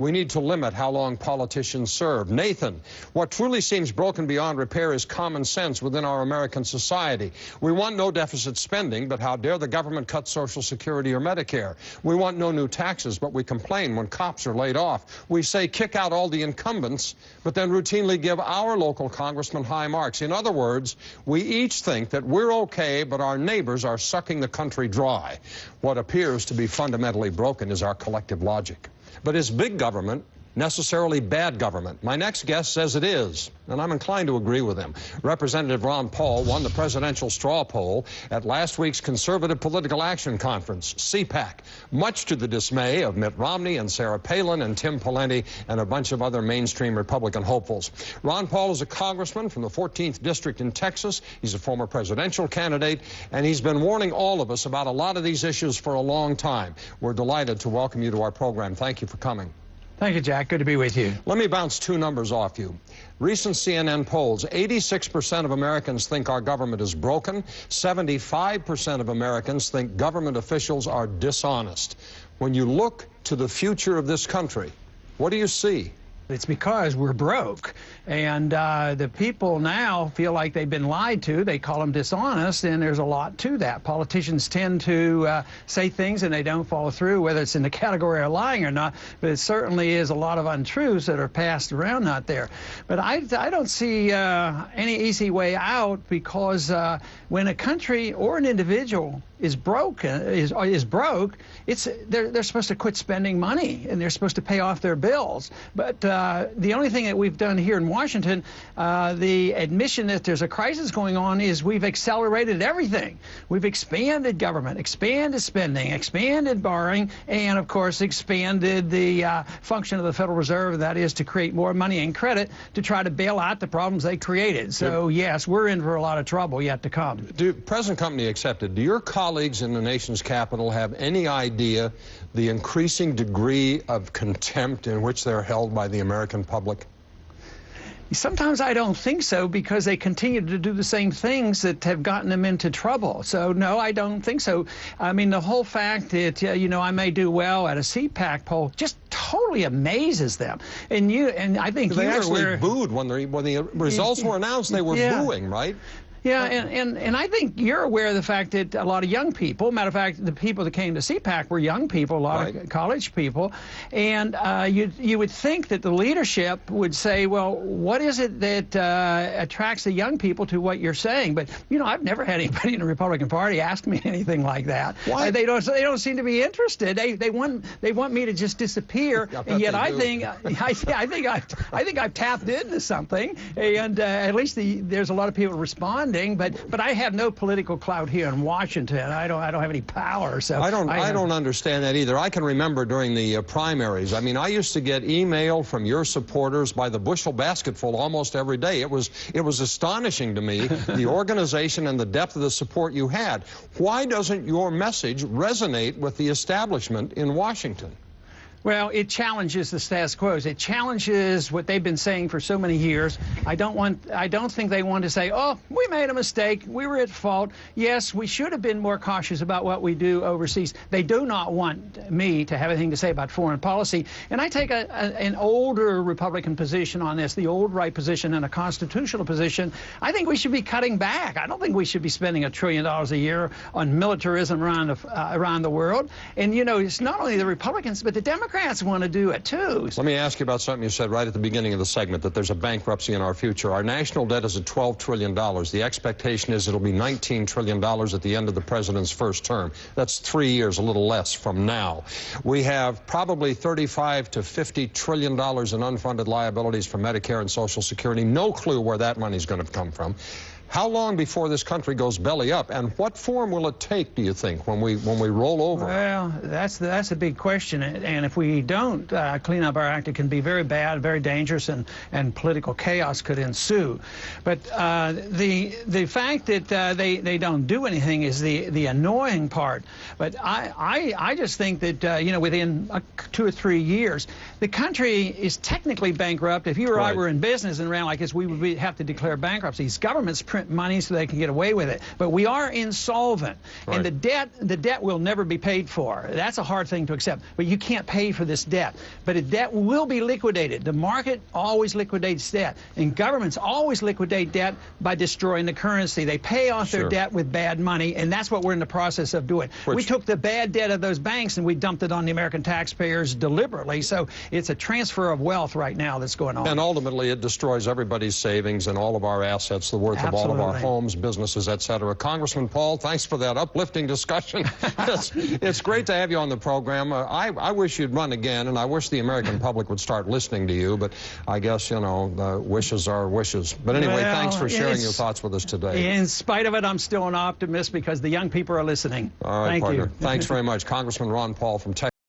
We need to limit how long politicians serve. Nathan, what truly seems broken beyond repair is common sense within our American society. We want no deficit spending, but how dare the government cut Social Security or Medicare? We want no new taxes, but we complain when cops are laid off. We say kick out all the incumbents, but then routinely give our local congressman high marks. In other words, we each think that we're okay, but our neighbors are sucking the country dry. What appears to be fundamentally broken is our collective logic. But is big government necessarily bad government? My next guest says it is, and I'm inclined to agree with him. Representative Ron Paul won the presidential straw poll at last week's Conservative Political Action Conference, CPAC, much to the dismay of Mitt Romney and Sarah Palin and Tim Pawlenty and a bunch of other mainstream Republican hopefuls. Ron Paul is a congressman from the 14th District in Texas. He's a former presidential candidate, and he's been warning all of us about a lot of these issues for a long time. We're delighted to welcome you to our program. Thank you for coming. Thank you, Jack. Good to be with you. Let me bounce two numbers off you. Recent CNN polls, 86% of Americans think our government is broken. 75% of Americans think government officials are dishonest. When you look to the future of this country, what do you see? It's because we're broke, and the people now feel like they've been lied to. They call them dishonest, and there's a lot to that. Politicians tend to say things and they don't follow through, whether it's in the category of lying or not, but it certainly is a lot of untruths that are passed around out there. But I don't see any easy way out, because when a country or an individual is broke, they're supposed to quit spending money, and they're supposed to pay off their bills. But the only thing that we've done here in Washington, the admission that there's a crisis going on, is we've accelerated everything. We've expanded government, expanded spending, expanded borrowing, and of course expanded the function of the Federal Reserve, that is to create more money and credit to try to bail out the problems they created. So yes, we're in for a lot of trouble yet to come. Present company accepted, do your colleagues in the nation's capital have any idea the increasing degree of contempt in which they're held by the American public? Sometimes I don't think so, because they continue to do the same things that have gotten them into trouble. So, no, I don't think so. I mean, the whole fact that, you know, I may do well at a CPAC poll just totally amazes them. And I think they actually booed when the results were announced. They were booing, right? Yeah, and I think you're aware of the fact that a lot of young people, matter of fact, the people that came to CPAC were young people, a lot of college people, and you would think that the leadership would say, well, what is it that attracts the young people to what you're saying? But, you know, I've never had anybody in the Republican Party ask me anything like that. Why? They don't seem to be interested. They want me to just disappear, and yet I think I've tapped into something, and at least there's a lot of people responding. But I have no political clout here in Washington. I don't have any power. So I don't understand that either. I can remember during the primaries. I mean, I used to get email from your supporters by the bushel basketful almost every day. It was astonishing to me, the organization and the depth of the support you had. Why doesn't your message resonate with the establishment in Washington? Well, it challenges the status quo. It challenges what they've been saying for so many years. I don't think they want to say, oh, we made a mistake, we were at fault. Yes, we should have been more cautious about what we do overseas. They do not want me to have anything to say about foreign policy. And I take an older Republican position on this, the old right position and a constitutional position. I think we should be cutting back. I don't think we should be spending $1 trillion a year on militarism around the world. And, you know, it's not only the Republicans, but the Democrats want to do it too. Let me ask you about something you said right at the beginning of the segment, that there's a bankruptcy in our future. Our national debt is at $12 trillion. The expectation is it'll be $19 trillion at the end of the president's first term. That's 3 years, a little less from now. We have probably $35 to $50 trillion in unfunded liabilities for Medicare and Social Security. No clue where that money's going to come from. How long before this country goes belly up, and what form will it take, do you think, when we roll over? Well, that's a big question, and if we don't clean up our act, it can be very bad, very dangerous, and political chaos could ensue. But the fact that they don't do anything is the annoying part. But I just think that you know, within 2 or 3 years, the country is technically bankrupt. If you or I were in business and ran like this, we would have to declare bankruptcy. Governments print different money so they can get away with it. But we are insolvent, and the debt will never be paid for. That's a hard thing to accept. But you can't pay for this debt. But a debt will be liquidated. The market always liquidates debt, and governments always liquidate debt by destroying the currency. They pay off their debt with bad money, and that's what we're in the process of doing. We took the bad debt of those banks and we dumped it on the American taxpayers deliberately. So it's a transfer of wealth right now that's going on. And ultimately it destroys everybody's savings and all of our assets, the worth of all of our homes, businesses, etc. Congressman Paul, thanks for that uplifting discussion. It's great to have you on the program. I wish you'd run again, and I wish the American public would start listening to you, but I guess, you know, wishes are wishes. But anyway, thanks for sharing your thoughts with us today. In spite of it, I'm still an optimist because the young people are listening. All right, Thank partner. you. Thanks very much. Congressman Ron Paul from Texas.